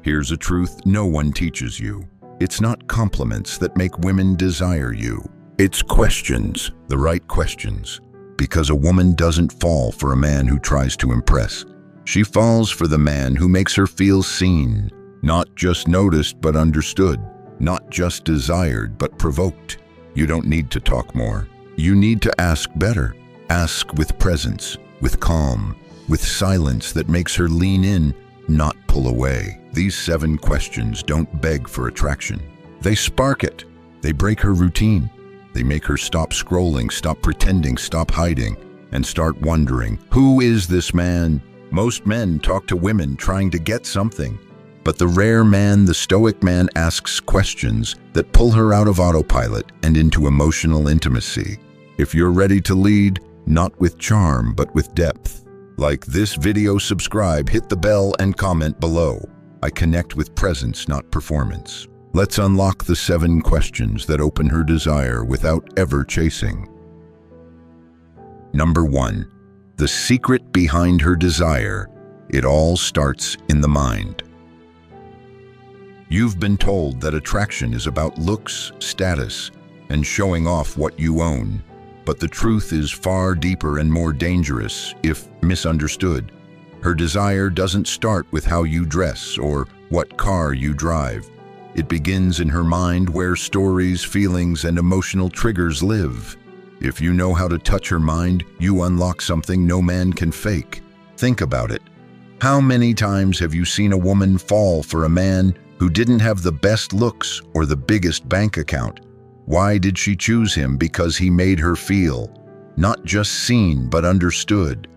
Here's a truth no one teaches you. It's not compliments that make women desire you. It's questions, the right questions. Because a woman doesn't fall for a man who tries to impress. She falls for the man who makes her feel seen, not just noticed but understood, not just desired but provoked. You don't need to talk more. You need to ask better. Ask with presence, with calm, with silence that makes her lean in, not pull away. These 7 questions don't beg for attraction. They spark it. They break her routine. They make her stop scrolling, stop pretending, stop hiding, and start wondering, who is this man? Most men talk to women trying to get something. But the rare man, the Stoic man, asks questions that pull her out of autopilot and into emotional intimacy. If you're ready to lead, not with charm, but with depth. Like this video, subscribe, hit the bell, and comment below. I connect with presence, not performance. Let's unlock the 7 questions that open her desire without ever chasing. Number 1. The secret behind her desire. It all starts in the mind. You've been told that attraction is about looks, status, and showing off what you own. But the truth is far deeper and more dangerous if misunderstood. Her desire doesn't start with how you dress or what car you drive. It begins in her mind where stories, feelings, and emotional triggers live. If you know how to touch her mind, you unlock something no man can fake. Think about it. How many times have you seen a woman fall for a man who didn't have the best looks or the biggest bank account? Why did she choose him? Because he made her feel not just seen, but understood.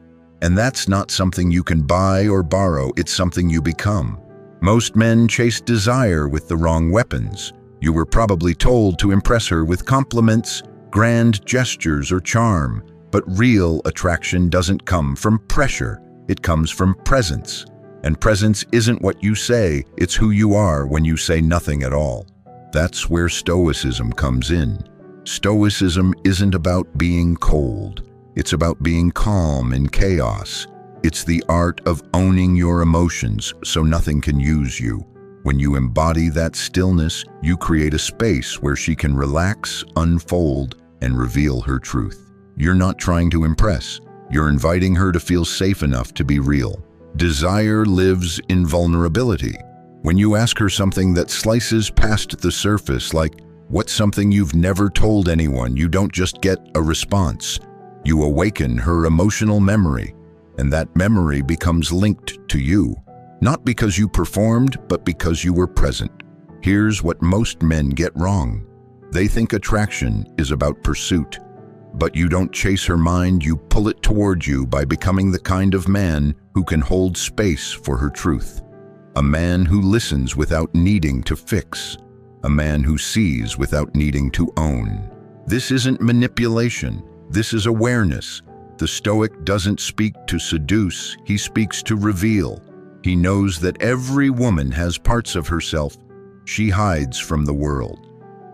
And that's not something you can buy or borrow, it's something you become. Most men chase desire with the wrong weapons. You were probably told to impress her with compliments, grand gestures, or charm. But real attraction doesn't come from pressure, it comes from presence. And presence isn't what you say, it's who you are when you say nothing at all. That's where Stoicism comes in. Stoicism isn't about being cold. It's about being calm in chaos. It's the art of owning your emotions so nothing can use you. When you embody that stillness, you create a space where she can relax, unfold, and reveal her truth. You're not trying to impress. You're inviting her to feel safe enough to be real. Desire lives in vulnerability. When you ask her something that slices past the surface, like, what's something you've never told anyone, you don't just get a response. You awaken her emotional memory, and that memory becomes linked to you. Not because you performed, but because you were present. Here's what most men get wrong. They think attraction is about pursuit. But you don't chase her mind, you pull it toward you by becoming the kind of man who can hold space for her truth. A man who listens without needing to fix. A man who sees without needing to own. This isn't manipulation, this is awareness. The Stoic doesn't speak to seduce, he speaks to reveal. He knows that every woman has parts of herself she hides from the world.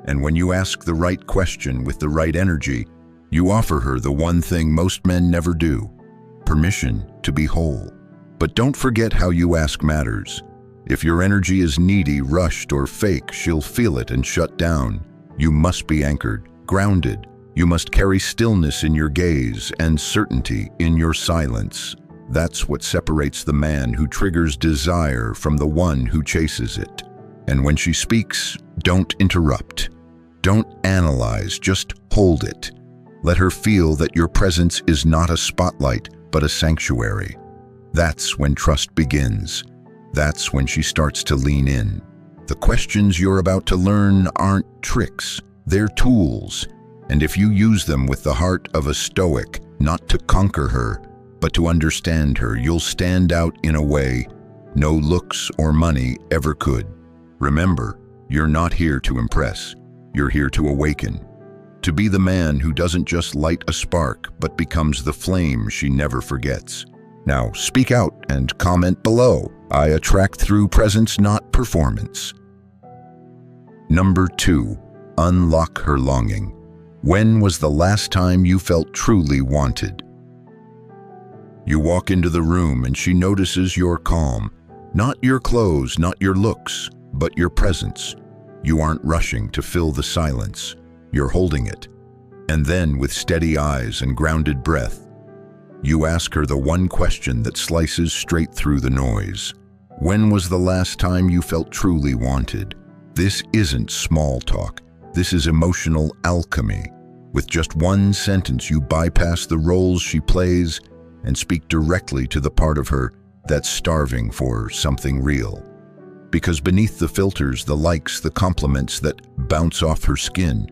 And when you ask the right question with the right energy, you offer her the one thing most men never do: permission to be whole. But don't forget how you ask matters. If your energy is needy, rushed, or fake, she'll feel it and shut down. You must be anchored, grounded. You must carry stillness in your gaze and certainty in your silence. That's what separates the man who triggers desire from the one who chases it. And when she speaks, don't interrupt. Don't analyze, just hold it. Let her feel that your presence is not a spotlight, but a sanctuary. That's when trust begins. That's when she starts to lean in. The questions you're about to learn aren't tricks, they're tools. And if you use them with the heart of a Stoic, not to conquer her, but to understand her, you'll stand out in a way no looks or money ever could. Remember, you're not here to impress. You're here to awaken. To be the man who doesn't just light a spark, but becomes the flame she never forgets. Now, speak out and comment below. I attract through presence, not performance. Number 2, unlock her longing. When was the last time you felt truly wanted? You walk into the room and she notices you're calm, Not your clothes, not your looks, but your presence. You aren't rushing to fill the silence. You're holding it. And then, with steady eyes and grounded breath, you ask her the one question that slices straight through the noise. When was the last time you felt truly wanted? This isn't small talk. This is emotional alchemy. With just one sentence, you bypass the roles she plays and speak directly to the part of her that's starving for something real. Because beneath the filters, the likes, the compliments that bounce off her skin,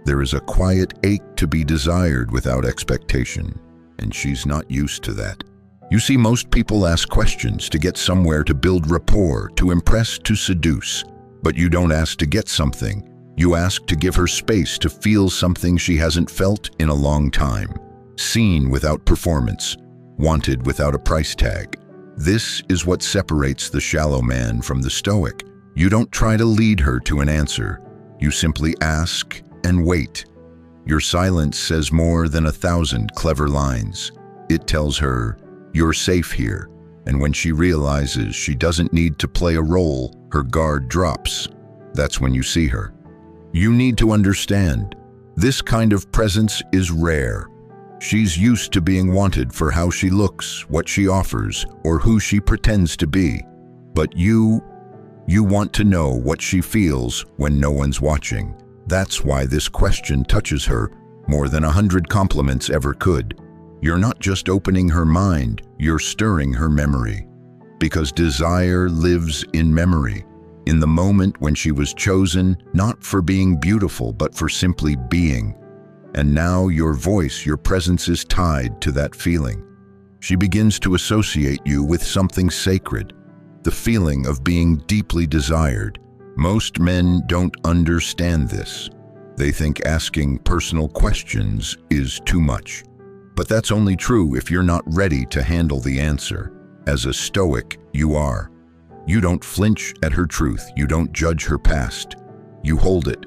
there is a quiet ache to be desired without expectation, and she's not used to that. You see, most people ask questions to get somewhere, to build rapport, to impress, to seduce. But you don't ask to get something. You ask to give her space to feel something she hasn't felt in a long time. Seen without performance, wanted without a price tag. This is what separates the shallow man from the Stoic. You don't try to lead her to an answer. You simply ask and wait. Your silence says more than 1,000 clever lines. It tells her, "You're safe here." And when she realizes she doesn't need to play a role, her guard drops. That's when you see her. You need to understand, this kind of presence is rare. She's used to being wanted for how she looks, what she offers, or who she pretends to be. But you want to know what she feels when no one's watching. That's why this question touches her more than 100 compliments ever could. You're not just opening her mind, you're stirring her memory. Because desire lives in memory, in the moment when she was chosen, not for being beautiful, but for simply being. And now your voice, your presence is tied to that feeling. She begins to associate you with something sacred, the feeling of being deeply desired. Most men don't understand this. They think asking personal questions is too much. But that's only true if you're not ready to handle the answer. As a Stoic, you are. You don't flinch at her truth. You don't judge her past. You hold it,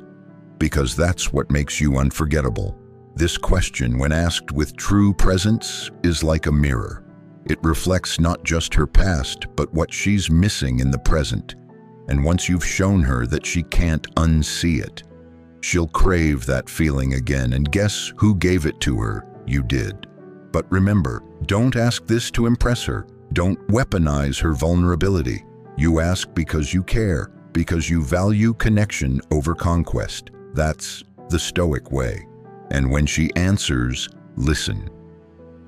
because that's what makes you unforgettable. This question, when asked with true presence, is like a mirror. It reflects not just her past, but what she's missing in the present. And once you've shown her that she can't unsee it, she'll crave that feeling again. And guess who gave it to her? You did. But remember, don't ask this to impress her. Don't weaponize her vulnerability. You ask because you care, because you value connection over conquest. That's the Stoic way. And when she answers, listen.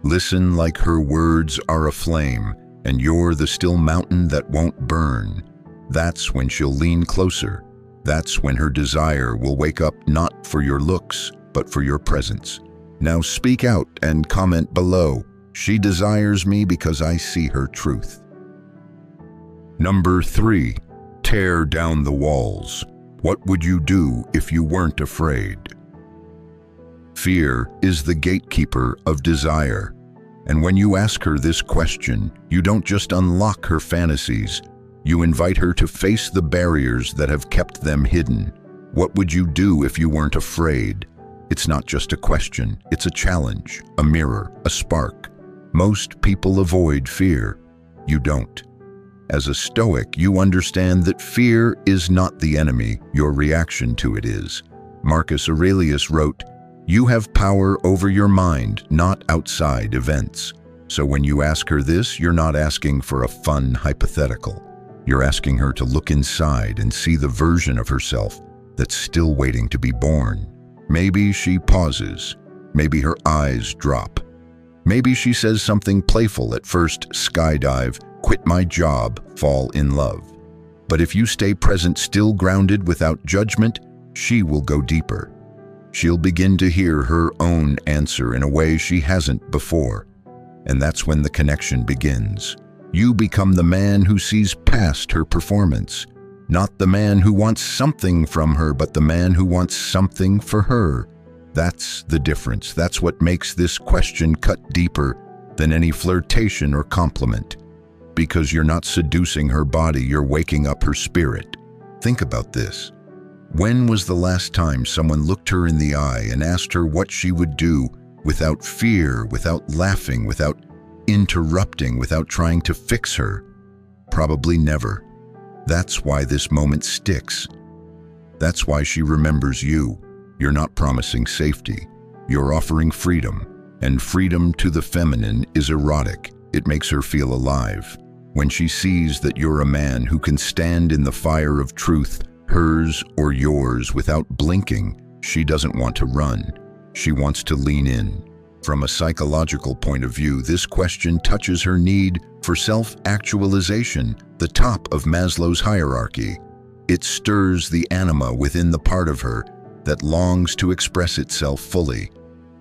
Listen like her words are a flame, and you're the still mountain that won't burn. That's when she'll lean closer. That's when her desire will wake up, not for your looks, but for your presence. Now speak out and comment below. She desires me because I see her truth. Number 3, tear down the walls. What would you do if you weren't afraid? Fear is the gatekeeper of desire. And when you ask her this question, you don't just unlock her fantasies, you invite her to face the barriers that have kept them hidden. What would you do if you weren't afraid? It's not just a question, it's a challenge, a mirror, a spark. Most people avoid fear. You don't. As a Stoic, you understand that fear is not the enemy, your reaction to it is. Marcus Aurelius wrote, "You have power over your mind, not outside events." So when you ask her this, you're not asking for a fun hypothetical. You're asking her to look inside and see the version of herself that's still waiting to be born. Maybe she pauses. Maybe her eyes drop. Maybe she says something playful at first: skydive, quit my job, fall in love. But if you stay present, still grounded, without judgment, she will go deeper. She'll begin to hear her own answer in a way she hasn't before. And that's when the connection begins. You become the man who sees past her performance. Not the man who wants something from her, but the man who wants something for her. That's the difference. That's what makes this question cut deeper than any flirtation or compliment. Because you're not seducing her body, you're waking up her spirit. Think about this. When was the last time someone looked her in the eye and asked her what she would do without fear, without laughing, without interrupting, without trying to fix her? Probably never. That's why this moment sticks. That's why she remembers you. You're not promising safety. You're offering freedom. And freedom to the feminine is erotic. It makes her feel alive. When she sees that you're a man who can stand in the fire of truth, hers or yours, without blinking, she doesn't want to run. She wants to lean in. From a psychological point of view, this question touches her need for self-actualization, the top of Maslow's hierarchy. It stirs the anima within the part of her that longs to express itself fully.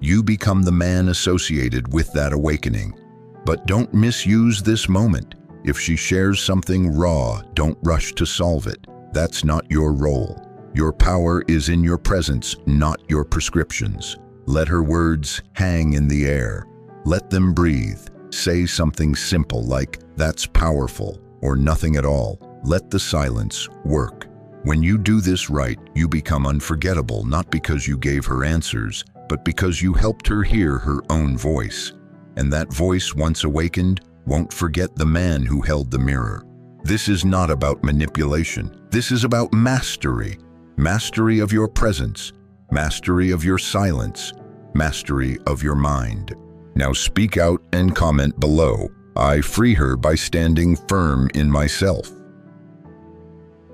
You become the man associated with that awakening. But don't misuse this moment. If she shares something raw, don't rush to solve it. That's not your role. Your power is in your presence, not your prescriptions. Let her words hang in the air. Let them breathe. Say something simple like, "That's powerful," or "nothing at all." Let the silence work. When you do this right, you become unforgettable, not because you gave her answers, but because you helped her hear her own voice. And that voice, once awakened, won't forget the man who held the mirror. This is not about manipulation. This is about mastery. Mastery of your presence. Mastery of your silence. Mastery of your mind. Now speak out and comment below. I free her by standing firm in myself.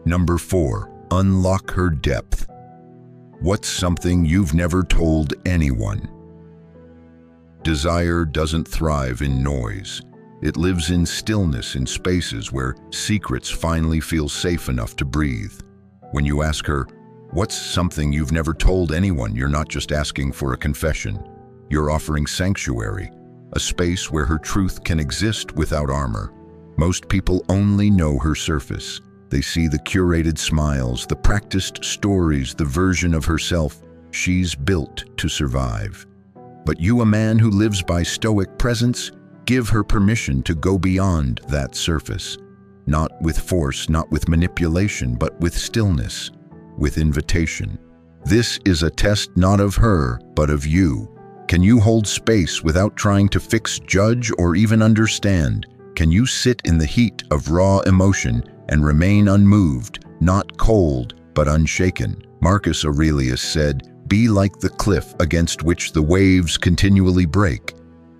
Number 4, unlock her depth. What's something you've never told anyone? Desire doesn't thrive in noise. It lives in stillness, in spaces where secrets finally feel safe enough to breathe. When you ask her, what's something you've never told anyone, you're not just asking for a confession. You're offering sanctuary, a space where her truth can exist without armor. Most people only know her surface. They see the curated smiles, the practiced stories, the version of herself she's built to survive. But you, a man who lives by Stoic presence, give her permission to go beyond that surface. Not with force, not with manipulation, but with stillness, with invitation. This is a test not of her, but of you. Can you hold space without trying to fix, judge, or even understand? Can you sit in the heat of raw emotion and remain unmoved, not cold, but unshaken? Marcus Aurelius said, "Be like the cliff against which the waves continually break,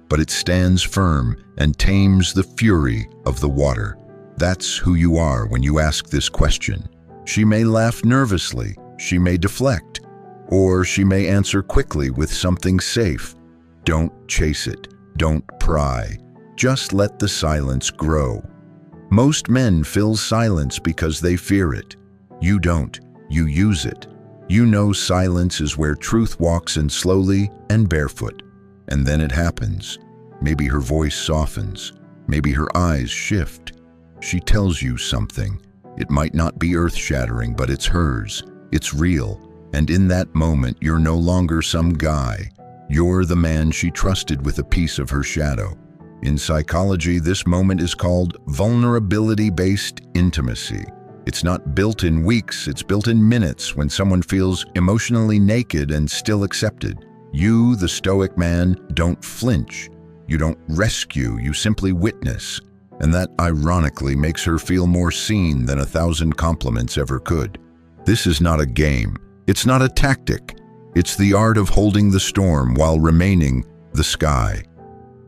but it stands firm and tames the fury of the water." That's who you are when you ask this question. She may laugh nervously, she may deflect, or she may answer quickly with something safe. Don't chase it, don't pry. Just let the silence grow. Most men fill silence because they fear it. You don't, you use it. You know silence is where truth walks in slowly and barefoot. And then it happens. Maybe her voice softens. Maybe her eyes shift. She tells you something. It might not be earth-shattering, but it's hers. It's real. And in that moment, you're no longer some guy. You're the man she trusted with a piece of her shadow. In psychology, this moment is called vulnerability-based intimacy. It's not built in weeks, it's built in minutes, when someone feels emotionally naked and still accepted. You, the Stoic man, don't flinch. You don't rescue, you simply witness. And that, ironically, makes her feel more seen than 1,000 compliments ever could. This is not a game. It's not a tactic. It's the art of holding the storm while remaining the sky.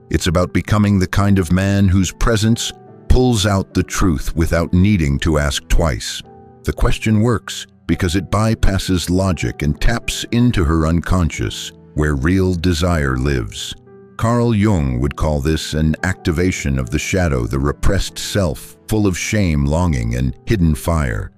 It's about becoming the kind of man whose presence pulls out the truth without needing to ask twice. The question works because it bypasses logic and taps into her unconscious, where real desire lives. Carl Jung would call this an activation of the shadow, the repressed self, full of shame, longing, and hidden fire.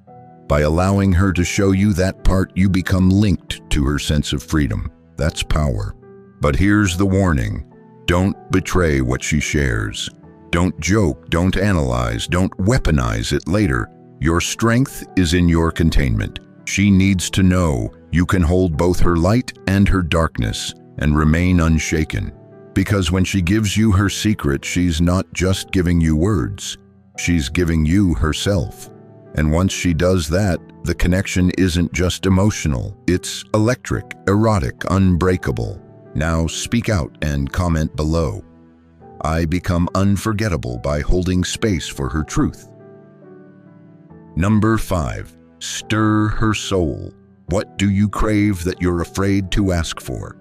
By allowing her to show you that part, you become linked to her sense of freedom. That's power. But here's the warning. Don't betray what she shares. Don't joke, don't analyze, don't weaponize it later. Your strength is in your containment. She needs to know you can hold both her light and her darkness and remain unshaken. Because when she gives you her secret, she's not just giving you words. She's giving you herself. And once she does that, the connection isn't just emotional. It's electric, erotic, unbreakable. Now speak out and comment below. I become unforgettable by holding space for her truth. Number 5. Stir her soul. What do you crave that you're afraid to ask for?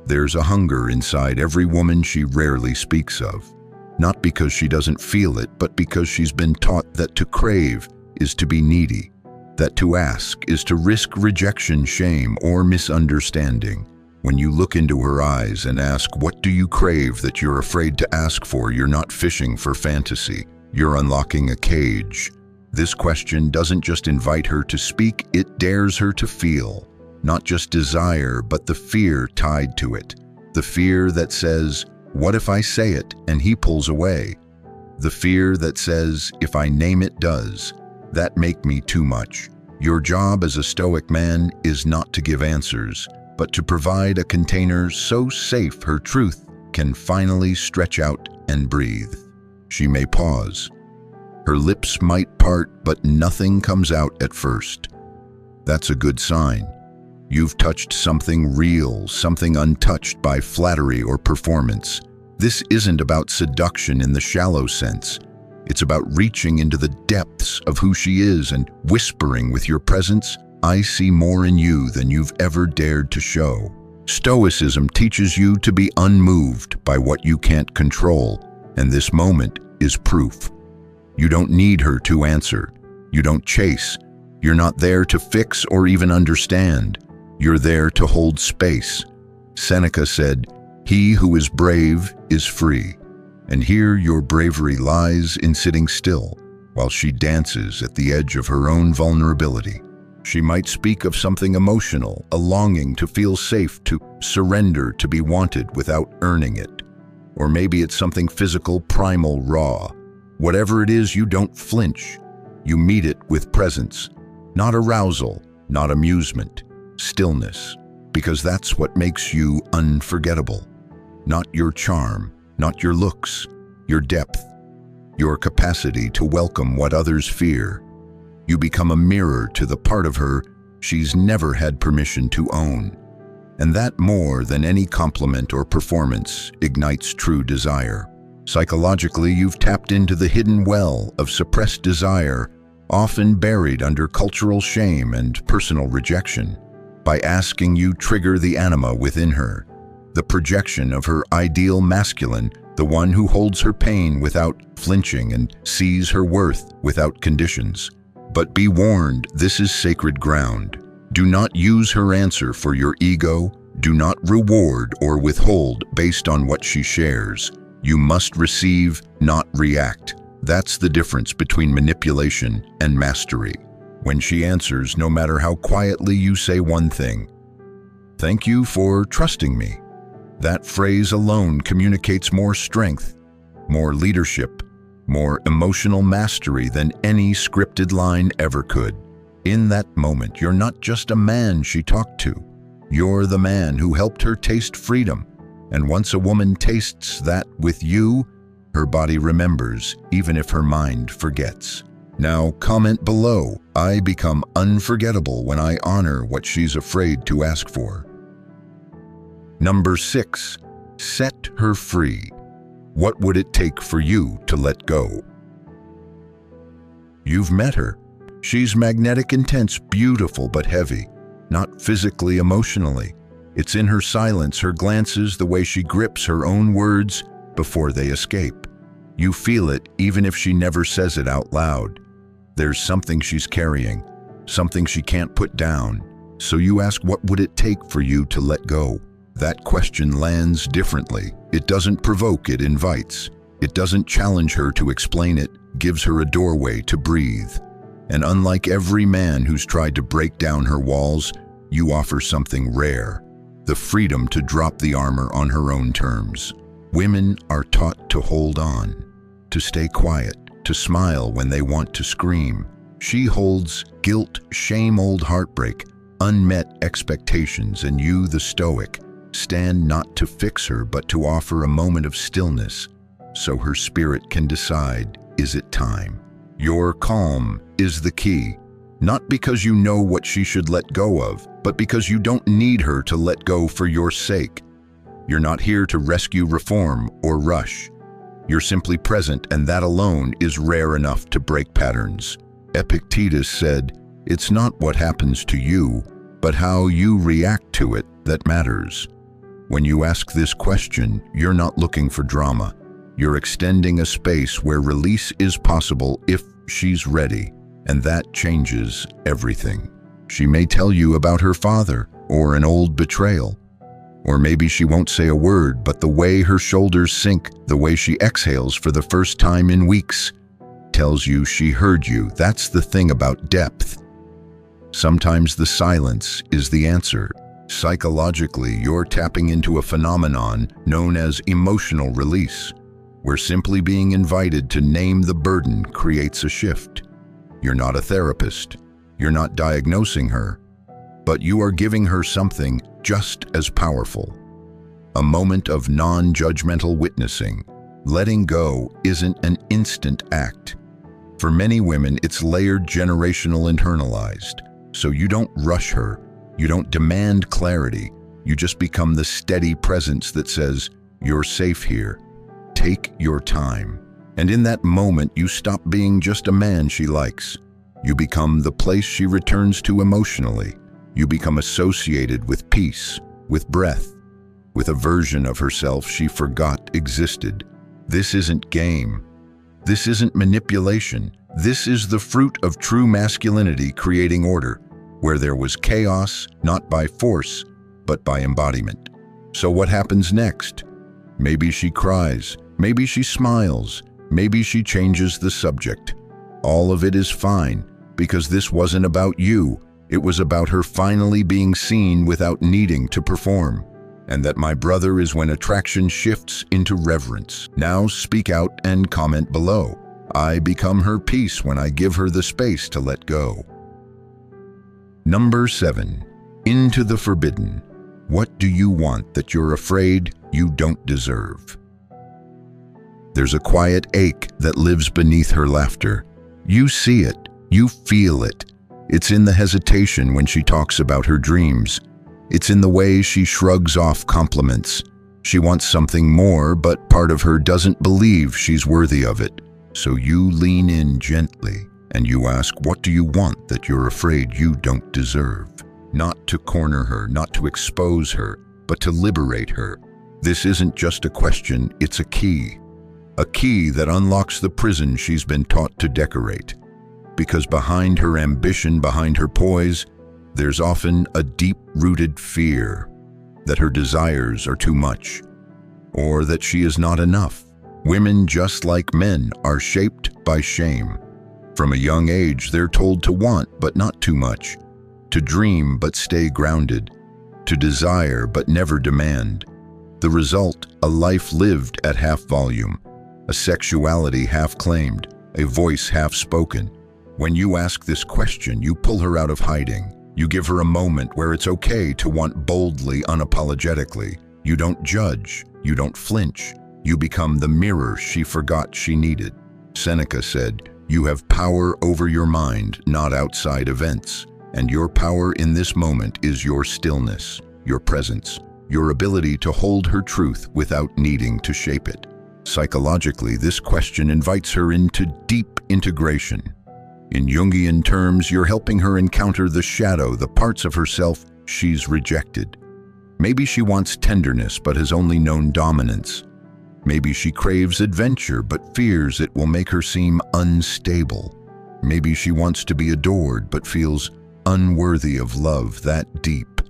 There's a hunger inside every woman she rarely speaks of. Not because she doesn't feel it, but because she's been taught that to crave is to be needy, that to ask is to risk rejection, shame, or misunderstanding. When you look into her eyes and ask, what do you crave that you're afraid to ask for, you're not fishing for fantasy. You're unlocking a cage. This question doesn't just invite her to speak, it dares her to feel. Not just desire, but the fear tied to it. The fear that says, what if I say it and he pulls away? The fear that says, if I name it, does that make me too much? Your job as a Stoic man is not to give answers, but to provide a container so safe her truth can finally stretch out and breathe. She may pause. Her lips might part, but nothing comes out at first. That's a good sign. You've touched something real, something untouched by flattery or performance. This isn't about seduction in the shallow sense. It's about reaching into the depths of who she is and whispering with your presence, I see more in you than you've ever dared to show. Stoicism teaches you to be unmoved by what you can't control, and this moment is proof. You don't need her to answer. You don't chase. You're not there to fix or even understand. You're there to hold space. Seneca said, he who is brave is free. And here your bravery lies in sitting still, while she dances at the edge of her own vulnerability. She might speak of something emotional, a longing to feel safe, to surrender, to be wanted without earning it. Or maybe it's something physical, primal, raw. Whatever it is, you don't flinch. You meet it with presence, not arousal, not amusement, stillness, because that's what makes you unforgettable. Not your charm, not your looks, your depth, your capacity to welcome what others fear. You become a mirror to the part of her she's never had permission to own. And that, more than any compliment or performance, ignites true desire. Psychologically, you've tapped into the hidden well of suppressed desire, often buried under cultural shame and personal rejection. By asking, you trigger the anima within her, the projection of her ideal masculine, the one who holds her pain without flinching and sees her worth without conditions. But be warned, this is sacred ground. Do not use her answer for your ego. Do not reward or withhold based on what she shares. You must receive, not react. That's the difference between manipulation and mastery. When she answers, no matter how quietly, you say one thing: thank you for trusting me. That phrase alone communicates more strength, more leadership, more emotional mastery than any scripted line ever could. In that moment, you're not just a man she talked to. You're the man who helped her taste freedom. And once a woman tastes that with you, her body remembers, even if her mind forgets. Now comment below, I become unforgettable when I honor what she's afraid to ask for. Number 6, set her free. What would it take for you to let go? You've met her. She's magnetic, intense, beautiful, but heavy. Not physically, emotionally. It's in her silence, her glances, the way she grips her own words before they escape. You feel it even if she never says it out loud. There's something she's carrying, something she can't put down. So you ask, what would it take for you to let go? That question lands differently. It doesn't provoke, it invites. It doesn't challenge her to explain, it gives her a doorway to breathe. And unlike every man who's tried to break down her walls, you offer something rare: the freedom to drop the armor on her own terms. Women are taught to hold on, to stay quiet, to smile when they want to scream. She holds guilt, shame, old heartbreak, unmet expectations, and you, the Stoic, stand not to fix her but to offer a moment of stillness so her spirit can decide, is it time? Your calm is the key, not because you know what she should let go of, but because you don't need her to let go for your sake. You're not here to rescue, reform, or rush. You're simply present, and that alone is rare enough to break patterns. Epictetus said, "It's not what happens to you, but how you react to it that matters." When you ask this question, you're not looking for drama. You're extending a space where release is possible if she's ready, and that changes everything. She may tell you about her father or an old betrayal. Or maybe she won't say a word, but the way her shoulders sink, the way she exhales for the first time in weeks, tells you she heard you. That's the thing about depth. Sometimes the silence is the answer. Psychologically, you're tapping into a phenomenon known as emotional release, where simply being invited to name the burden creates a shift. You're not a therapist. You're not diagnosing her, but you are giving her something just as powerful. A moment of non-judgmental witnessing. Letting go isn't an instant act. For many women, it's layered, generational, internalized. So you don't rush her. You don't demand clarity. You just become the steady presence that says, "You're safe here. Take your time." And in that moment, you stop being just a man she likes. You become the place she returns to emotionally. You become associated with peace, with breath, with a version of herself she forgot existed. This isn't game. This isn't manipulation. This is the fruit of true masculinity creating order, where there was chaos, not by force, but by embodiment. So what happens next? Maybe she cries, maybe she smiles, maybe she changes the subject. All of it is fine, because this wasn't about you. It was about her finally being seen without needing to perform. And that, my brother, is when attraction shifts into reverence. Now speak out and comment below. I become her peace when I give her the space to let go. Number 7. Into the forbidden. What do you want that you're afraid you don't deserve? There's a quiet ache that lives beneath her laughter. You see it. You feel it. It's in the hesitation when she talks about her dreams. It's in the way she shrugs off compliments. She wants something more, but part of her doesn't believe she's worthy of it. So you lean in gently and you ask, what do you want that you're afraid you don't deserve? Not to corner her, not to expose her, but to liberate her. This isn't just a question, it's a key. A key that unlocks the prison she's been taught to decorate. Because behind her ambition, behind her poise, there's often a deep-rooted fear that her desires are too much, or that she is not enough. Women, just like men, are shaped by shame. From a young age, they're told to want, but not too much, to dream, but stay grounded, to desire, but never demand. The result, a life lived at half volume, a sexuality half claimed, a voice half spoken. When you ask this question, you pull her out of hiding. You give her a moment where it's okay to want boldly, unapologetically. You don't judge. You don't flinch. You become the mirror she forgot she needed. Seneca said, "You have power over your mind, not outside events. And your power in this moment is your stillness, your presence, your ability to hold her truth without needing to shape it." Psychologically, this question invites her into deep integration. In Jungian terms, you're helping her encounter the shadow, the parts of herself she's rejected. Maybe she wants tenderness but has only known dominance. Maybe she craves adventure but fears it will make her seem unstable. Maybe she wants to be adored but feels unworthy of love that deep.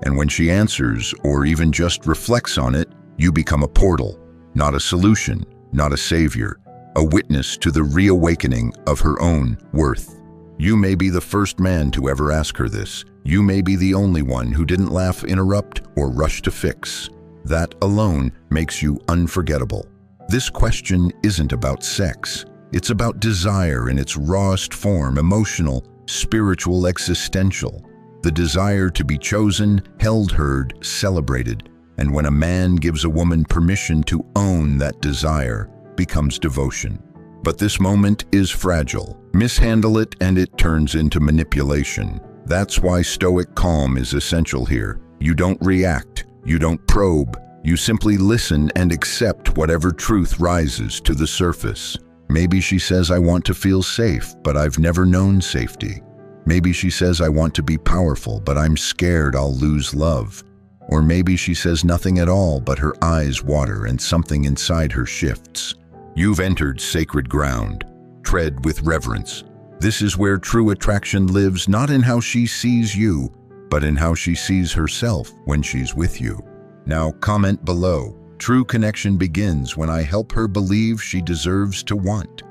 And when she answers or even just reflects on it, you become a portal, not a solution, not a savior. A witness to the reawakening of her own worth. You may be the first man to ever ask her this. You may be the only one who didn't laugh, interrupt, or rush to fix. That alone makes you unforgettable. This question isn't about sex. It's about desire in its rawest form, emotional, spiritual, existential. The desire to be chosen, held, heard, celebrated. And when a man gives a woman permission to own that desire, becomes devotion. But this moment is fragile. Mishandle it and it turns into manipulation. That's why Stoic calm is essential here. You don't react, you don't probe, you simply listen and accept whatever truth rises to the surface. Maybe she says, I want to feel safe, but I've never known safety. Maybe she says, I want to be powerful, but I'm scared I'll lose love. Or maybe she says nothing at all, but her eyes water and something inside her shifts. You've entered sacred ground. Tread with reverence. This is where true attraction lives, not in how she sees you, but in how she sees herself when she's with you. Now comment below. True connection begins when I help her believe she deserves to want.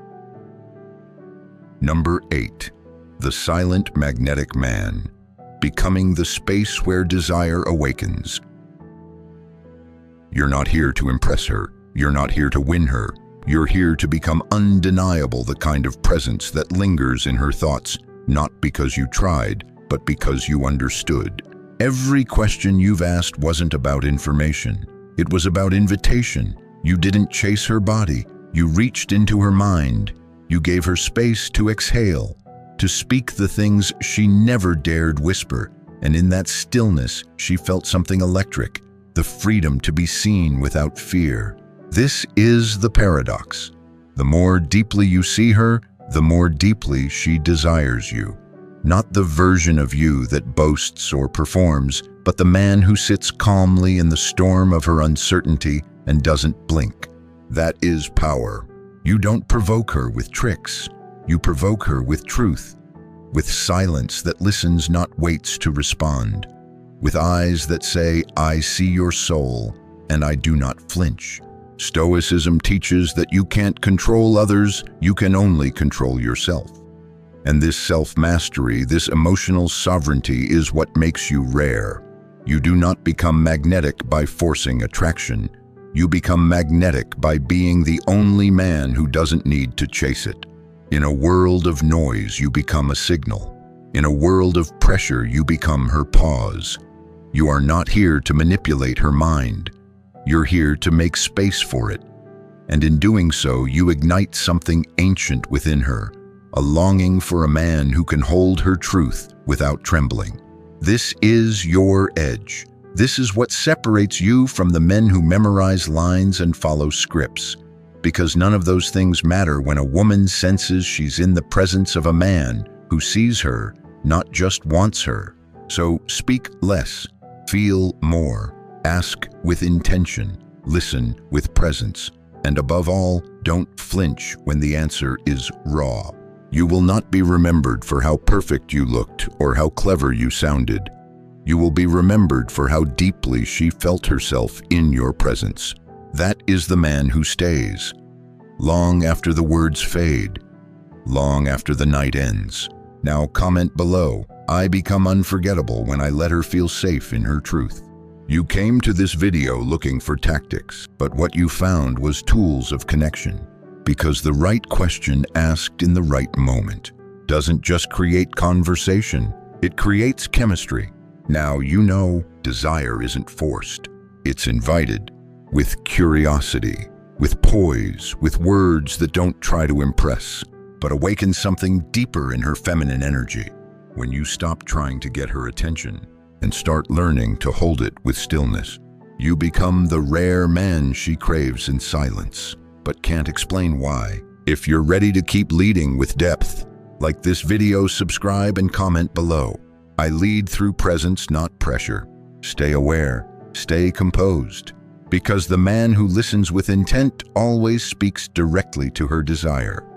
Number 8. The silent magnetic man. Becoming the space where desire awakens. You're not here to impress her. You're not here to win her. You're here to become undeniable, the kind of presence that lingers in her thoughts, not because you tried, but because you understood. Every question you've asked wasn't about information. It was about invitation. You didn't chase her body. You reached into her mind. You gave her space to exhale, to speak the things she never dared whisper. And in that stillness, she felt something electric, the freedom to be seen without fear. This is the paradox. The more deeply you see her, the more deeply she desires you. Not the version of you that boasts or performs, but the man who sits calmly in the storm of her uncertainty and doesn't blink. That is power. You don't provoke her with tricks. You provoke her with truth, with silence that listens, not waits to respond, with eyes that say, I see your soul, and I do not flinch. Stoicism teaches that you can't control others, you can only control yourself. And this self-mastery, this emotional sovereignty is what makes you rare. You do not become magnetic by forcing attraction. You become magnetic by being the only man who doesn't need to chase it. In a world of noise, you become a signal. In a world of pressure, you become her pause. You are not here to manipulate her mind. You're here to make space for it. And in doing so, you ignite something ancient within her, a longing for a man who can hold her truth without trembling. This is your edge. This is what separates you from the men who memorize lines and follow scripts. Because none of those things matter when a woman senses she's in the presence of a man who sees her, not just wants her. So speak less, feel more, ask with intention, listen with presence, and above all, don't flinch when the answer is raw. You will not be remembered for how perfect you looked or how clever you sounded. You will be remembered for how deeply she felt herself in your presence. That is the man who stays. Long after the words fade, long after the night ends. Now comment below. I become unforgettable when I let her feel safe in her truth. You came to this video looking for tactics, but what you found was tools of connection. Because the right question asked in the right moment doesn't just create conversation, it creates chemistry. Now you know desire isn't forced, it's invited, with curiosity, with poise, with words that don't try to impress, but awaken something deeper in her feminine energy. When you stop trying to get her attention and start learning to hold it with stillness, you become the rare man she craves in silence, but can't explain why. If you're ready to keep leading with depth, like this video, subscribe and comment below. I lead through presence, not pressure. Stay aware, stay composed, because the man who listens with intent always speaks directly to her desire.